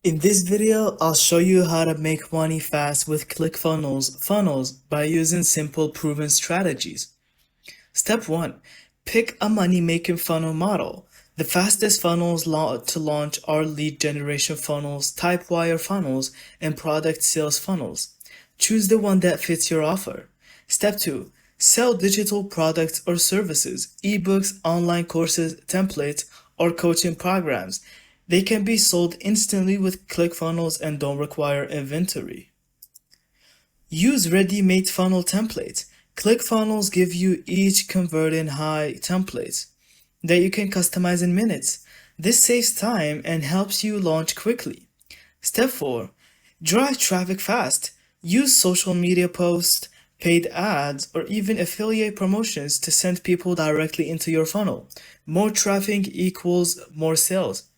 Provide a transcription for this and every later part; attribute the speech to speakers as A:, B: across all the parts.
A: In this video, I'll show you how to make money fast with ClickFunnels funnels by using simple proven strategies. Step 1. Pick a money-making funnel model. The fastest funnels to launch are lead generation funnels, type wire funnels, and product sales funnels. Choose the one that fits your offer. Step 2. Sell digital products or services, ebooks, online courses, templates, or coaching programs. They can be sold instantly with ClickFunnels and don't require inventory. Use ready-made funnel templates. ClickFunnels give you each converting high templates that you can customize in minutes. This saves time and helps you launch quickly. Step 4. Drive traffic fast. Use social media posts, paid ads, or even affiliate promotions to send people directly into your funnel. More traffic equals more sales.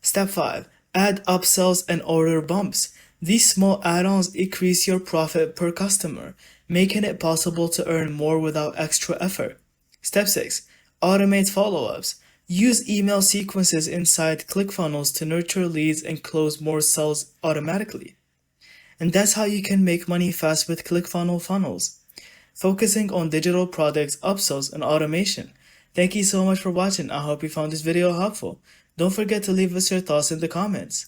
A: Step 5. Add upsells and order bumps. These small add-ons increase your profit per customer, making it possible to earn more without extra effort. Step 6. Automate follow-ups. Use email sequences inside ClickFunnels to nurture leads and close more sales automatically. And that's how you can make money fast with ClickFunnels funnels, focusing on digital products, upsells, and automation. Thank you so much for watching. I hope you found this video helpful. Don't forget to leave us your thoughts in the comments.